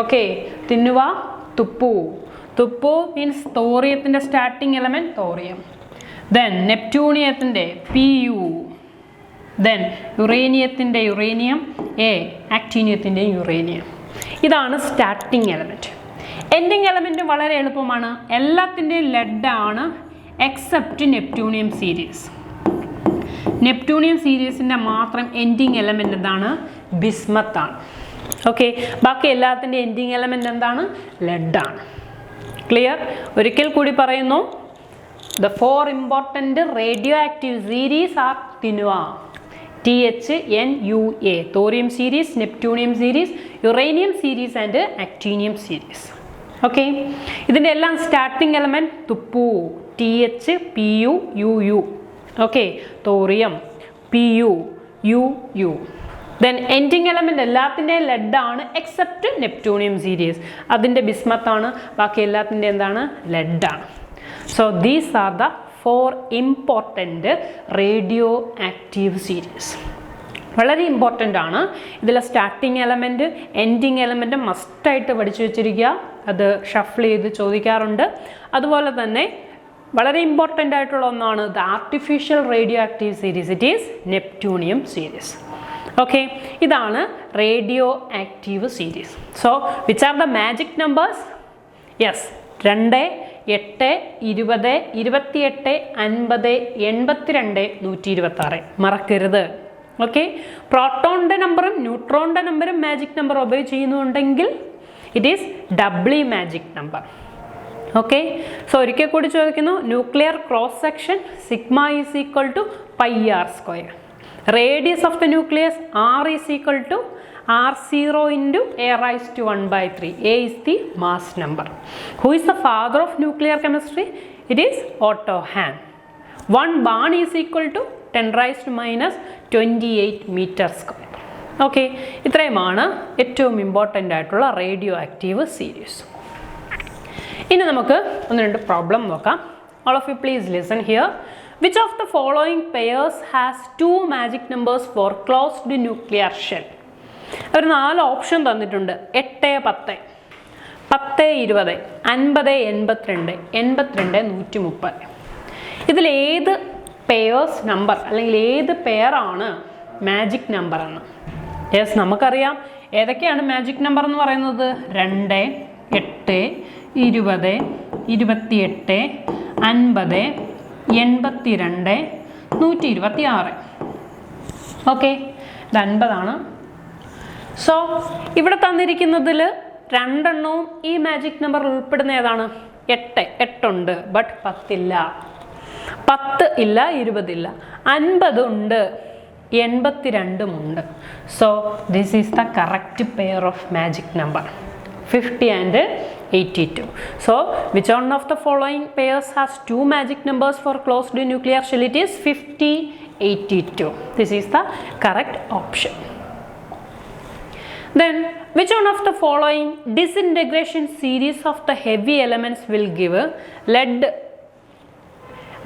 ഓക്കെ. തിന്നുവ തുപ്പു. തുപ്പു മീൻസ് തോറിയത്തിൻ്റെ സ്റ്റാർട്ടിംഗ് എലമെൻറ്റ് തോറിയം. ദെൻ നെപ്റ്റ്യൂണിയത്തിൻ്റെ Pu. ദെൻ യുറേനിയത്തിൻ്റെ യുറേനിയം A, ആക്ടീനിയത്തിൻ്റെ യുറേനിയം. ഇതാണ് സ്റ്റാർട്ടിംഗ് എലമെൻറ്റ്. എൻഡിങ് എലമെൻറ്റ് വളരെ എളുപ്പമാണ്, എല്ലാത്തിൻ്റെയും ലെഡാണ് എക്സെപ്റ്റ് നെപ്റ്റ്യൂണിയം സീരീസ്. നെപ്റ്റ്യൂണിയം സീരീസിൻ്റെ മാത്രം എൻഡിങ് എലമെൻറ്റ് എന്താണ്? ബിസ്മത്താണ്. ഓക്കെ. ബാക്കി എല്ലാത്തിൻ്റെ എൻഡിങ് എലമെൻറ്റ് എന്താണ്? ലെഡാണ്. ക്ലിയർ? ഒരിക്കൽ കൂടി പറയുന്നു, the 4 important radioactive series are തിനുവ, THNUA, thorium series, neptunium series, uranium series and actinium series. Okay. ഇതിൻ്റെ എല്ലാം സ്റ്റാർട്ടിംഗ് എലമെൻറ്റ് തുപ്പു, TH PU UU. Okay. Thorium PU UU. Then ending element എല്ലാത്തിൻ്റെയും ലെഡാണ് എക്സെപ്റ്റ് നെപ്റ്റ്യൂണിയം സീരീസ്, അതിൻ്റെ ബിസ്മത്താണ്. ബാക്കി എല്ലാത്തിൻ്റെ എന്താണ്? ലെഡാണ്. So these are the 4 important radioactive series. വളരെ ഇമ്പോർട്ടൻ്റ് ആണ്. ഇതിലെ സ്റ്റാർട്ടിംഗ് എലമെൻറ്റ് എൻഡിങ് എലമെൻറ്റ് മസ്റ്റായിട്ട് പഠിച്ചു വെച്ചിരിക്കുക. അത് ഷഫിൾ ചെയ്ത് ചോദിക്കാറുണ്ട്. അതുപോലെ തന്നെ വളരെ ഇമ്പോർട്ടൻ്റ് ആയിട്ടുള്ള ഒന്നാണ് the artificial radioactive series. It is neptunium series. Okay. ഇതാണ് radioactive series. So which are the magic numbers? 2, 8, 20, 28, 50, 82, 126. മറക്കരുത്. ഓക്കെ. പ്രോട്ടോണിൻ്റെ നമ്പറും ന്യൂട്രോണിൻ്റെ നമ്പറും മാജിക് നമ്പർ ഒബേ ചെയ്യുന്നുണ്ടെങ്കിൽ it is doubly magic number. Okay. So ഒരിക്കൽ കൂടി ചോദിക്കുന്നു, nuclear cross section sigma is equal to πr². Radius of the nucleus R is equal to R0 into A⁻1/3. A is the mass number. Who is the father of nuclear chemistry? It is Otto Hahn. 1 barn is equal to 10⁻⁻28 meter square. Okay, ഇത്രയുമാണ് ഏറ്റവും ഇമ്പോർട്ടൻ്റ് ആയിട്ടുള്ള റേഡിയോ ആക്റ്റീവ് സീരീസ്. ഇനി നമുക്ക് ഒന്ന് രണ്ട് പ്രോബ്ലം നോക്കാം. All of you please listen here. Which of the following pairs has two magic numbers for closed nuclear shell? ഒരു 4 ഓപ്ഷൻ തന്നിട്ടുണ്ട്. 8, 10, 10, 20, 50, 82, 82, 130. ഇതിൽ ഏത് പെയേഴ്സ് നമ്പർ അല്ലെങ്കിൽ ഏത് പെയറാണ് മാജിക് നമ്പർ എന്ന്? യെസ്, നമുക്കറിയാം ഏതൊക്കെയാണ് മാജിക് നമ്പർ എന്ന് പറയുന്നത്. 2, 8, 20, 28, 50, 82, 126. ഓക്കെ, ഇത് 50 സോ ഇവിടെ തന്നിരിക്കുന്നതിൽ 2 എണ്ണവും ഈ മാജിക് നമ്പർ ഉൾപ്പെടുന്ന ഏതാണ്? 8 ഉണ്ട്, ബട്ട് 10 ഇല്ല. 10 ഇല്ല, 20 ഇല്ല. 50 ഉണ്ട്, 82 ഉണ്ട്. So this is the correct pair of magic number, 50 and 82. So which one of the following pairs has two magic numbers for closed nuclear shell? It is 50, 82. This is the correct option. Then which one of the following disintegration series of the heavy elements will give lead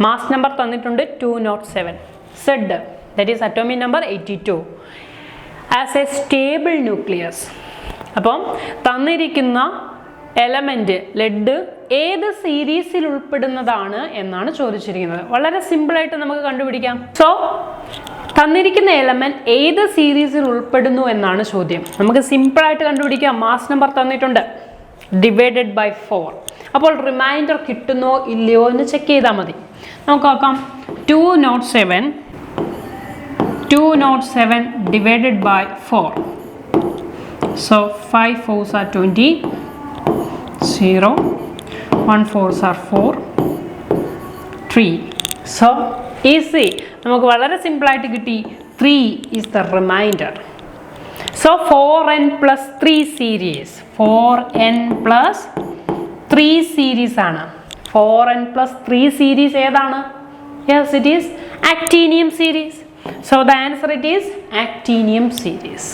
mass number തന്നിട്ടുണ്ട് 207, Z, that is atomic number 82, as a stable nucleus. അപ്പം തന്നിരിക്കുന്ന എലമെൻറ്റ് ലെഡ് ഏത് സീരീസിൽ ഉൾപ്പെടുന്നതാണ് എന്നാണ് ചോദിച്ചിരിക്കുന്നത്. വളരെ സിമ്പിളായിട്ട് നമുക്ക് കണ്ടുപിടിക്കാം. സോ തന്നിരിക്കുന്ന എലമെൻറ്റ് ഏത് സീരീസിൽ ഉൾപ്പെടുന്നു എന്നാണ് ചോദ്യം. നമുക്ക് സിമ്പിളായിട്ട് കണ്ടുപിടിക്കാം. മാസ് നമ്പർ തന്നിട്ടുണ്ട്, ഡിവൈഡഡ് ബൈ 4. അപ്പോൾ റിമൈൻഡർ കിട്ടുന്നോ ഇല്ലയോ എന്ന് ചെക്ക് ചെയ്താൽ മതി. നമുക്ക് നോക്കാം. 207 divided by 4. So 5 4s are 20, 0, 1 4s are 4, 3. So easy. നമുക്ക് വളരെ സിമ്പിളായിട്ട് കിട്ടി. 3 is the remainder. So 4n plus 3 series. 4n plus 3 series ആണ്. 4n plus 3 series ഏതാണ്? Yes, it is actinium series. So the answer it is actinium series.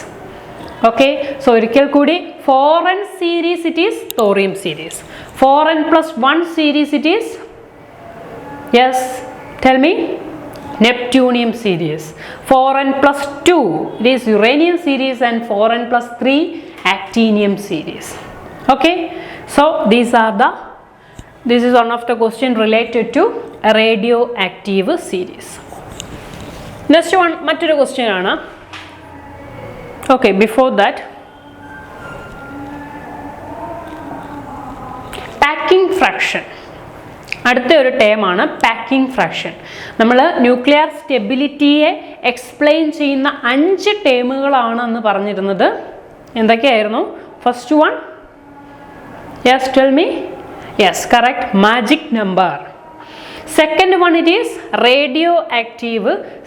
Okay, so ഒരിക്കൽ കൂടി 4n series it is thorium series. 4n plus 1 series it is, yes, tell me, Neptunium series. 4n plus 2 it is uranium series, and 4n plus 3 actinium series. Okay, so this is one of the question related to a radioactive series. Next one മറ്റൊരു question ആണ്. Okay, before that, packing fraction. അടുത്ത ഒരു ടേം ആണ് പാക്കിംഗ് ഫ്രാക്ഷൻ. നമ്മൾ ന്യൂക്ലിയർ സ്റ്റെബിലിറ്റിയെ എക്സ്പ്ലെയിൻ ചെയ്യുന്ന 5 ടേമുകളാണ് എന്ന് പറഞ്ഞിരുന്നത്. എന്തൊക്കെയായിരുന്നു? First one, yes, tell me. Yes, correct, magic number. Second one, it is radioactive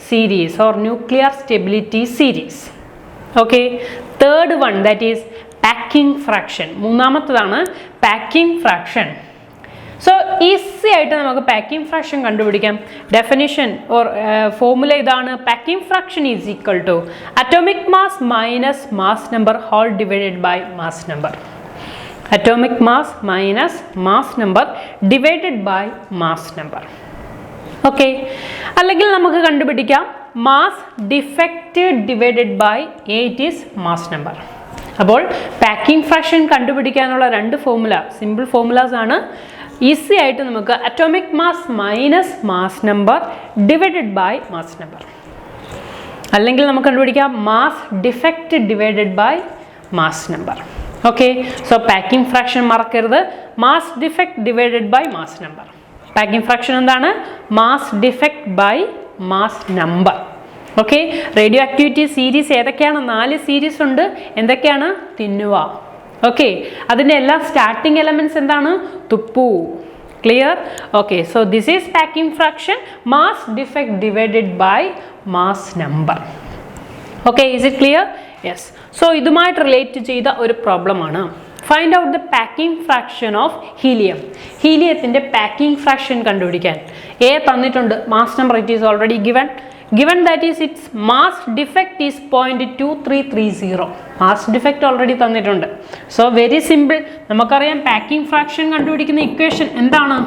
series or nuclear stability series. Okay, third one, that is packing fraction. മൂന്നാമത്തേതാണ് പാക്കിംഗ് ഫ്രാക്ഷൻ. സോ ഈസി ആയിട്ട് നമുക്ക് പാക്കിംഗ് ഫ്രാക്ഷൻ കണ്ടുപിടിക്കാം. ഡെഫിനിഷൻ ഓർ ഫോർമുല ഇതാണ്. Packing fraction is equal to atomic mass minus mass number whole divided by mass number. Atomic mass minus mass number divided by mass number. Okay, അല്ലെങ്കിൽ നമുക്ക് കണ്ടുപിടിക്കാം mass defect divided by 8 is mass number. അപ്പോൾ പാക്കിംഗ് ഫ്രാക്ഷൻ കണ്ടുപിടിക്കാനുള്ള 2 ഫോർമുല, സിമ്പിൾ ഫോർമുലാസ് ആണ്. ഈസി ആയിട്ട് നമുക്ക് atomic mass minus mass number divided by mass number, അല്ലെങ്കിൽ നമുക്ക് കണ്ടുപിടിക്കാം mass defect divided by mass number. Okay, so packing fraction മറക്കരുത്, mass defect divided by mass number. Packing fraction എന്താണ്? Mass defect by mass number. Okay, radioactivity series ഏതൊക്കെയാണ്? 4 സീരീസ് ഉണ്ട്. എന്തൊക്കെയാണ്? തിന്നുവ. ഓക്കെ, അതിൻ്റെ എല്ലാ സ്റ്റാർട്ടിംഗ് എലമെന്റ്സ് എന്താണ്? തുപ്പു. Clear? Okay, so this is packing fraction, mass defect divided by mass number. Okay, is it clear? Yes. So ഇതുമായിട്ട് റിലേറ്റ് ചെയ്ത ഒരു പ്രോബ്ലമാണ്. Find out the packing fraction of helium. ഹീലിയത്തിൻ്റെ പാക്കിംഗ് ഫ്രാക്ഷൻ കണ്ടുപിടിക്കാൻ തന്നിട്ടുണ്ട്. Mass number it is already given. given that is its mass defect is 0.2330. mass defect already തന്നിട്ടുണ്ട്. So very simple. നമുക്കറിയാം packing fraction കണ്ടുപിടിക്കുന്ന equation എന്താണ്?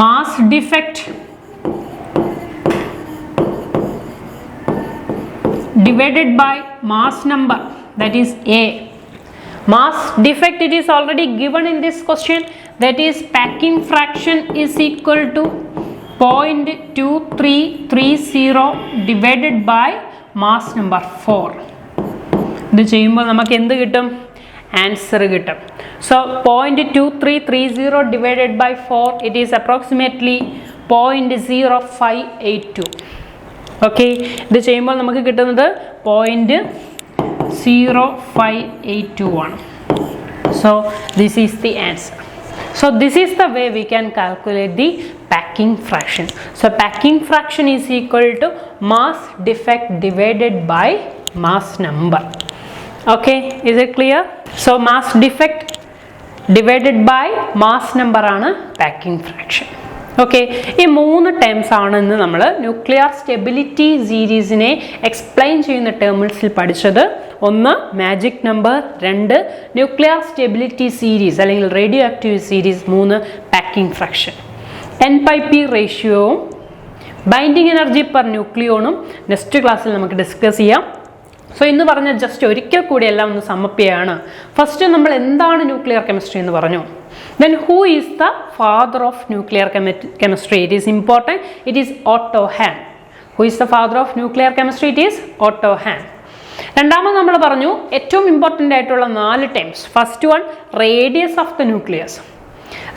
mass defect divided by mass number, that is A. Mass defect, it is already given in this question, that is packing fraction is equal to 0.2330 divided by mass number 4. ഇത് ചെയ്യുമ്പോൾ നമുക്ക് എന്ത് കിട്ടും? ആൻസർ കിട്ടും. So 0.2330 divided by 4, it is approximately 0.0582. Okay, ഇത് ചെയ്യുമ്പോൾ നമുക്ക് കിട്ടുന്നത് 0.0582 ആണ്. So this is the answer. So this is the way we can calculate the packing fraction. So packing fraction is equal to mass defect divided by mass number. Okay, is it clear? So mass defect divided by mass number ആണ് packing fraction. ഓക്കെ, ഈ 3 ടേംസ് ആണ് ഇന്ന് നമ്മൾ ന്യൂക്ലിയർ സ്റ്റെബിലിറ്റി സീരീസിനെ എക്സ്പ്ലെയിൻ ചെയ്യുന്ന ടേംസിൽ പഠിച്ചത്. ഒന്ന് magic number, 2 nuclear stability series അല്ലെങ്കിൽ radioactive series, 3 packing fraction. NπP റേഷ്യോവും ബൈൻഡിങ് എനർജി പെർ ന്യൂക്ലിയോണും നെക്സ്റ്റ് ക്ലാസ്സിൽ നമുക്ക് ഡിസ്കസ് ചെയ്യാം. സോ ഇന്ന് പറഞ്ഞ ജസ്റ്റ് ഒരിക്കൽ കൂടി എല്ലാം ഒന്ന് സമ്മപ്പ് ചെയ്യാണ്. ഫസ്റ്റ് നമ്മൾ എന്താണ് ന്യൂക്ലിയർ കെമിസ്ട്രി എന്ന് പറഞ്ഞു. Then who is the father of nuclear chemistry? It is important. It is Otto Hahn. Who is the father of nuclear chemistry? It is Otto Hahn. രണ്ടാമത് നമ്മൾ പറഞ്ഞു ഏറ്റവും ഇമ്പോർട്ടൻ്റ് ആയിട്ടുള്ള 4 terms. First one radius of the nucleus.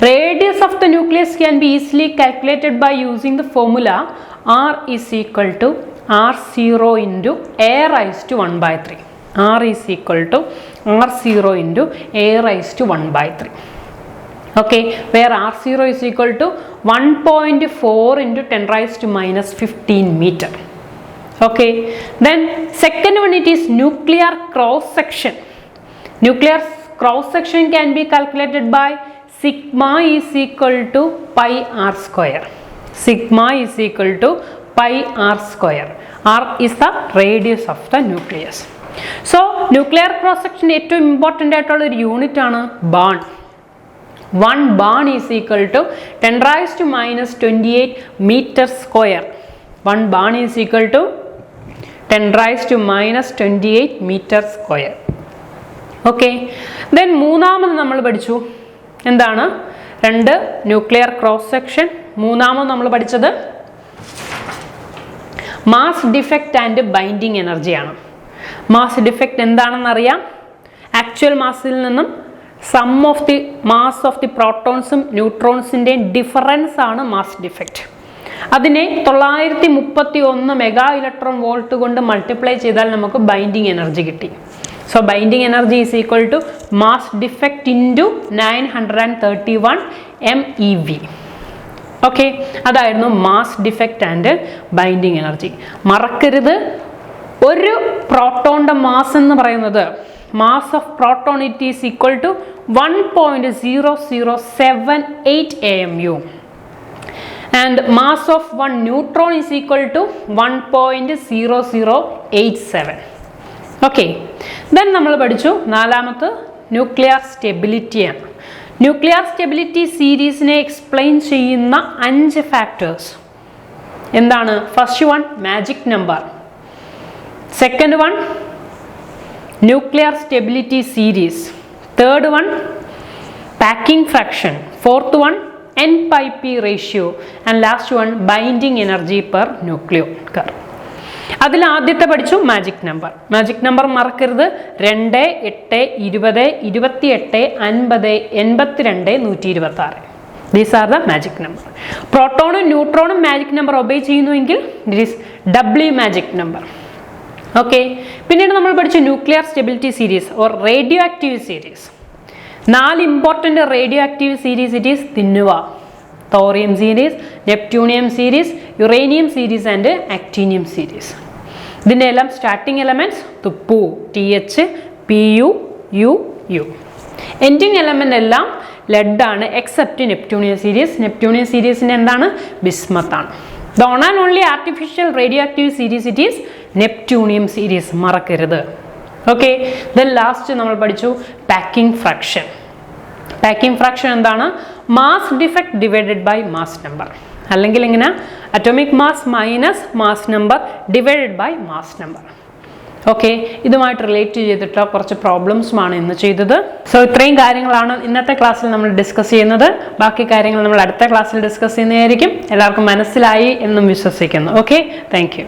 Radius of the nucleus can be easily calculated by using the formula R is equal to R0 into A raised to 1/3. R is equal to R0 into A raised to 1/3. Okay, where R0 is equal to 1.4 into 10 raised to minus 15 meter. Okay, then second one, it is nuclear cross section. Nuclear cross section can be calculated by sigma is equal to pi r square. Sigma is equal to pi r square. R is the radius of the nucleus. So nuclear cross section ഏറ്റവും ഇമ്പോർട്ടൻ്റ് ആയിട്ടുള്ള ഒരു യൂണിറ്റ് ആണ് barn. 1 barn is equal to 10 raised to minus 28 meter square. 1 barn is equal to 10 raised to minus 28 meter square. Okay, then മൂന്നാമത് നമ്മൾ പഠിച്ചു എന്താണ്? 2 ന്യൂക്ലിയർ ക്രോസ് സെക്ഷൻ. മൂന്നാമത് നമ്മൾ പഠിച്ചത് മാസ് ഡിഫക്റ്റ് ആൻഡ് ബൈൻഡിങ് എനർജിയാണ്. മാസ് ഡിഫക്റ്റ് എന്താണെന്ന് അറിയാം. ആക്ച്വൽ മാസിൽ നിന്നും sum of the mass of the പ്രോട്ടോൺസും ന്യൂട്രോൺസിൻ്റെയും ഡിഫറൻസ് ആണ് മാസ് ഡിഫക്റ്റ്. അതിനെ 931 മെഗാ ഇലക്ട്രോൺ വോൾട്ട് കൊണ്ട് മൾട്ടിപ്ലൈ ചെയ്താൽ നമുക്ക് ബൈൻഡിങ് എനർജി കിട്ടി. So binding energy is equal to mass defect into 931 MeV. Okay, അതായിരുന്നു mass defect and binding energy. മറക്കരുത്, ഒരു പ്രോട്ടോണിൻ്റെ മാസ് എന്ന് പറയുന്നത് mass of proton it is equal to 1.0078 AMU and mass of one neutron is equal to 1.0087. Okay, then നമ്മൾ പഠിച്ചു നാലാമത്തെ ന്യൂക്ലിയർ സ്റ്റെബിലിറ്റി ആണ്. ന്യൂക്ലിയർ സ്റ്റെബിലിറ്റി സീരീസിനെ എക്സ്പ്ലെയിൻ ചെയ്യുന്ന 5 ഫാക്ടേഴ്സ് എന്താണ്? First one magic number, second one nuclear stability series, third one packing fraction, fourth one NπP ratio and last one binding energy per nucleon. അതിൽ ആദ്യത്തെ പഠിച്ചു മാജിക് നമ്പർ. മാജിക് നമ്പർ മറക്കരുത്, 2, 8, 20, 28, 50, 82, 126. These are the magic number. പ്രോട്ടോണും ന്യൂട്രോണും മാജിക് നമ്പർ ഒബേ ചെയ്യുന്നുവെങ്കിൽ it is doubly magic number. Okay, പിന്നീട് നമ്മൾ പഠിച്ച nuclear stability series or radioactive series. 4 important radioactive series it is തിന്നുവ, thorium series, neptunium series, uranium series and actinium series. ഇതിൻ്റെ എല്ലാം സ്റ്റാർട്ടിംഗ് എലമെൻറ്റ്സ് തുപ്പു, TH, PU, UU. Ending element എല്ലാം ലെഡാണ് എക്സെപ്റ്റ് നെപ്റ്റ്യൂണിയം സീരീസ്. നെപ്റ്റ്യൂണിയം സീരീസിൻ്റെ എന്താണ്? ബിസ്മത്താണ്. The one and only artificial radioactive series it is Neptunium series. മറക്കരുത്. Okay. Then last നമ്മൾ പഠിച്ചു packing fraction. Packing fraction എന്താണ്? Mass defect divided by mass number. അല്ലെങ്കിൽ എങ്ങനെ? Atomic mass minus mass number divided by mass number. Okay, ഇതുമായിട്ട് റിലേറ്റ് ചെയ്തിട്ടുള്ള കുറച്ച് പ്രോബ്ലംസുമാണ് ഇന്ന് ചെയ്തത്. സോ ഇത്രയും കാര്യങ്ങളാണ് ഇന്നത്തെ ക്ലാസ്സിൽ നമ്മൾ ഡിസ്കസ് ചെയ്യുന്നത്. ബാക്കി കാര്യങ്ങൾ നമ്മൾ അടുത്ത ക്ലാസ്സിൽ ഡിസ്കസ് ചെയ്യുന്നതായിരിക്കും. എല്ലാവർക്കും മനസ്സിലായി എന്നും വിശ്വസിക്കുന്നു. Okay, thank you.